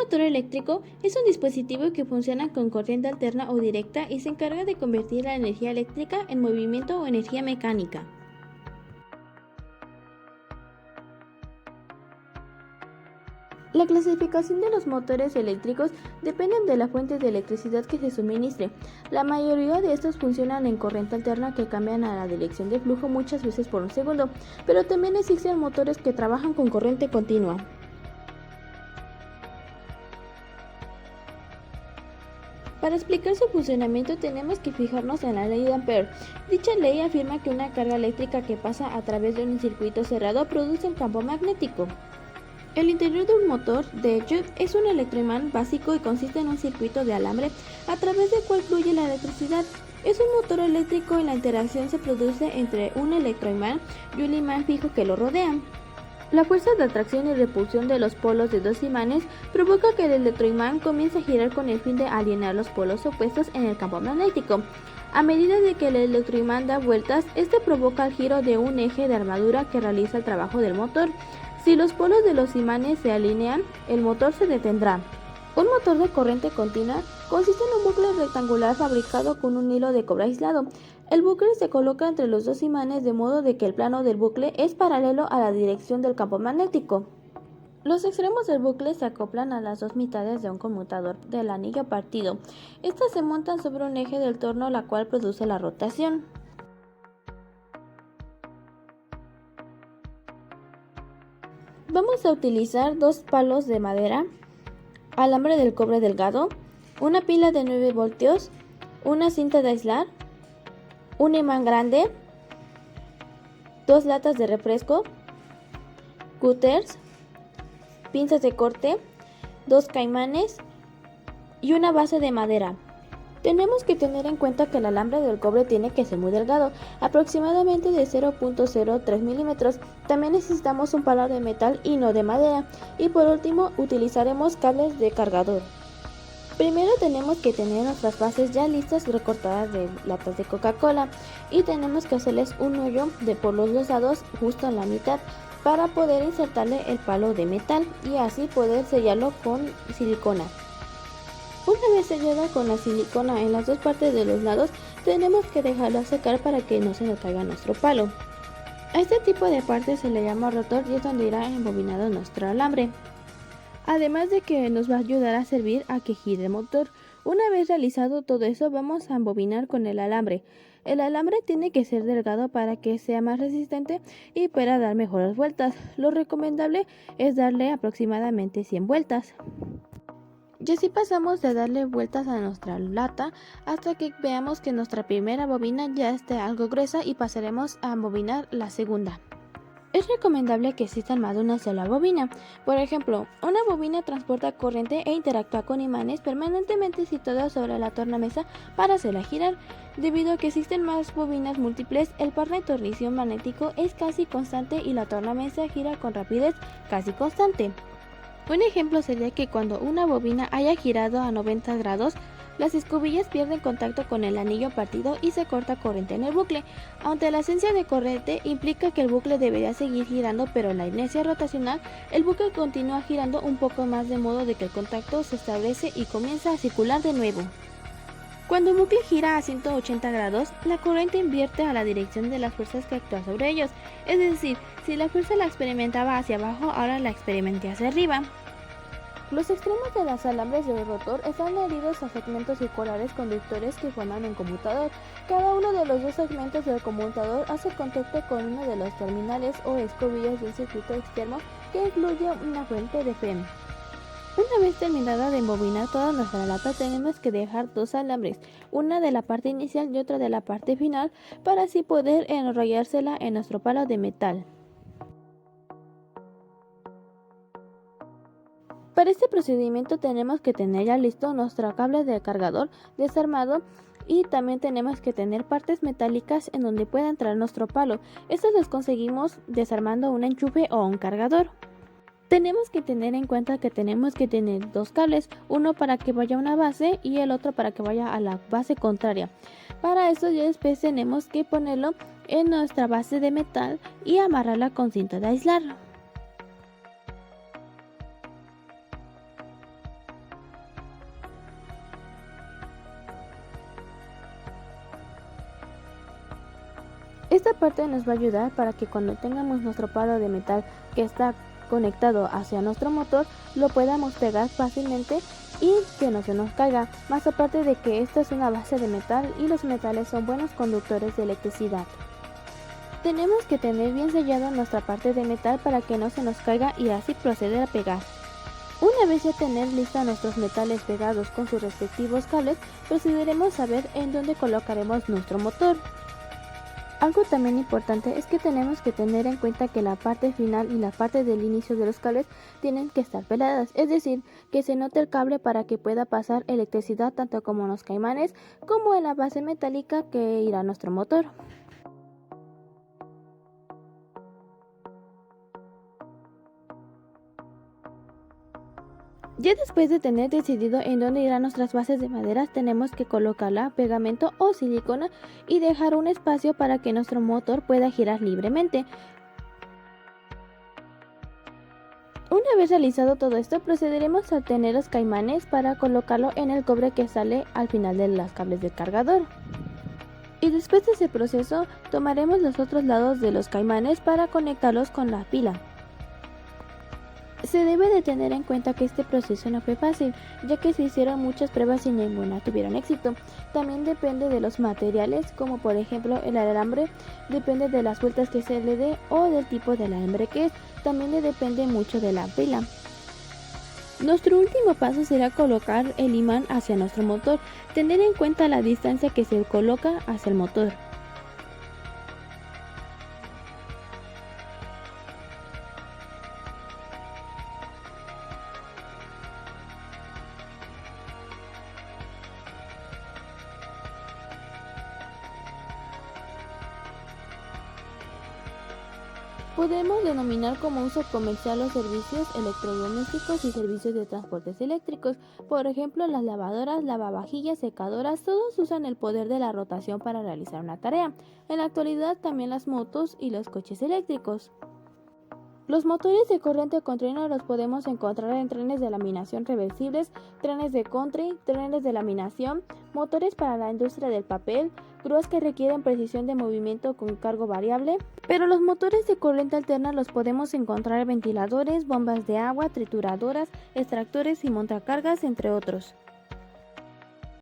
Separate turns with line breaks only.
motor eléctrico es un dispositivo que funciona con corriente alterna o directa y se encarga de convertir la energía eléctrica en movimiento o energía mecánica. La clasificación de los motores eléctricos dependen de la fuente de electricidad que se suministre. La mayoría de estos funcionan en corriente alterna que cambian a la dirección de flujo muchas veces por un segundo, pero también existen motores que trabajan con corriente continua. Para explicar su funcionamiento tenemos que fijarnos en la ley de Ampere. Dicha ley afirma que una carga eléctrica que pasa a través de un circuito cerrado produce un campo magnético. El interior de un motor, de hecho, es un electroimán básico y consiste en un circuito de alambre a través del cual fluye la electricidad. Es un motor eléctrico y la interacción se produce entre un electroimán y un imán fijo que lo rodea. La fuerza de atracción y repulsión de los polos de dos imanes provoca que el electroimán comience a girar con el fin de alinear los polos opuestos en el campo magnético. A medida de que el electroimán da vueltas, este provoca el giro de un eje de armadura que realiza el trabajo del motor. Si los polos de los imanes se alinean, el motor se detendrá. Un motor de corriente continua consiste en un bucle rectangular fabricado con un hilo de cobre aislado. El bucle se coloca entre los dos imanes de modo de que el plano del bucle es paralelo a la dirección del campo magnético. Los extremos del bucle se acoplan a las dos mitades de un conmutador del anillo partido. Estas se montan sobre un eje del torno, la cual produce la rotación. Vamos a utilizar dos palos de madera, alambre del cobre delgado, una pila de 9 voltios, una cinta de aislar, un imán grande, dos latas de refresco, cúters, pinzas de corte, dos caimanes y una base de madera. Tenemos que tener en cuenta que el alambre del cobre tiene que ser muy delgado, aproximadamente de 0.03 milímetros. También necesitamos un palo de metal y no de madera. Y por último utilizaremos cables de cargador. Primero tenemos que tener nuestras bases ya listas recortadas de latas de Coca-Cola y tenemos que hacerles un hoyo por los dos lados justo en la mitad para poder insertarle el palo de metal y así poder sellarlo con silicona. Una vez sellada con la silicona en las dos partes de los lados, tenemos que dejarla secar para que no se nos caiga nuestro palo. A este tipo de parte se le llama rotor y es donde irá embobinado nuestro alambre. Además de que nos va a ayudar a servir a que gire el motor. Una vez realizado todo eso, vamos a embobinar con el alambre. El alambre tiene que ser delgado para que sea más resistente y pueda dar mejores vueltas. Lo recomendable es darle aproximadamente 100 vueltas. Y así pasamos de darle vueltas a nuestra lata hasta que veamos que nuestra primera bobina ya esté algo gruesa y pasaremos a embobinar la segunda. Es recomendable que existan más de una sola bobina. Por ejemplo, una bobina transporta corriente e interactúa con imanes permanentemente situados sobre la tornamesa para hacerla girar. Debido a que existen más bobinas múltiples, el par de torsión magnético es casi constante y la tornamesa gira con rapidez casi constante. Un ejemplo sería que cuando una bobina haya girado a 90 grados, las escobillas pierden contacto con el anillo partido y se corta corriente en el bucle. Aunque la ausencia de corriente implica que el bucle debería seguir girando, pero la inercia rotacional, el bucle continúa girando un poco más de modo de que el contacto se establece y comienza a circular de nuevo. Cuando un bucle gira a 180 grados, la corriente invierte a la dirección de las fuerzas que actúan sobre ellos. Es decir, si la fuerza la experimentaba hacia abajo, ahora la experimenté hacia arriba. Los extremos de los alambres del rotor están adheridos a segmentos circulares conductores que forman un conmutador. Cada uno de los dos segmentos del conmutador hace contacto con uno de los terminales o escobillas de un circuito externo que incluye una fuente de FEM. Una vez terminada de embobinar toda nuestra lata, tenemos que dejar dos alambres, una de la parte inicial y otra de la parte final, para así poder enrollársela en nuestro palo de metal. Para este procedimiento tenemos que tener ya listo nuestro cable de cargador desarmado y también tenemos que tener partes metálicas en donde pueda entrar nuestro palo. Estos los conseguimos desarmando un enchufe o un cargador. Tenemos que tener en cuenta que tenemos que tener dos cables, uno para que vaya a una base y el otro para que vaya a la base contraria. Para eso ya después tenemos que ponerlo en nuestra base de metal y amarrarla con cinta de aislar. Esta parte nos va a ayudar para que cuando tengamos nuestro palo de metal que está conectado hacia nuestro motor, lo podamos pegar fácilmente y que no se nos caiga, más aparte de que esta es una base de metal y los metales son buenos conductores de electricidad. Tenemos que tener bien sellada nuestra parte de metal para que no se nos caiga y así proceder a pegar. Una vez ya tener lista nuestros metales pegados con sus respectivos cables, procederemos a ver en dónde colocaremos nuestro motor. Algo también importante es que tenemos que tener en cuenta que la parte final y la parte del inicio de los cables tienen que estar peladas, es decir, que se note el cable para que pueda pasar electricidad tanto como en los caimanes como en la base metálica que irá a nuestro motor. Ya después de tener decidido en dónde irán nuestras bases de madera, tenemos que colocarla pegamento o silicona y dejar un espacio para que nuestro motor pueda girar libremente. Una vez realizado todo esto, procederemos a tener los caimanes para colocarlo en el cobre que sale al final de los cables del cargador. Y después de ese proceso, tomaremos los otros lados de los caimanes para conectarlos con la pila. Se debe de tener en cuenta que este proceso no fue fácil, ya que se hicieron muchas pruebas y ninguna tuvieron éxito. También depende de los materiales, como por ejemplo el alambre, depende de las vueltas que se le dé o del tipo de alambre que es, también le depende mucho de la pila. Nuestro último paso será colocar el imán hacia nuestro motor, tener en cuenta la distancia que se coloca hacia el motor. Podemos denominar como uso comercial los servicios electrodomésticos y servicios de transportes eléctricos. Por ejemplo, las lavadoras, lavavajillas, secadoras, todos usan el poder de la rotación para realizar una tarea. En la actualidad también las motos y los coches eléctricos. Los motores de corriente continua los podemos encontrar en trenes de laminación reversibles, trenes de country, trenes de laminación, motores para la industria del papel, grúas que requieren precisión de movimiento con cargo variable. Pero los motores de corriente alterna los podemos encontrar en ventiladores, bombas de agua, trituradoras, extractores y montacargas, entre otros.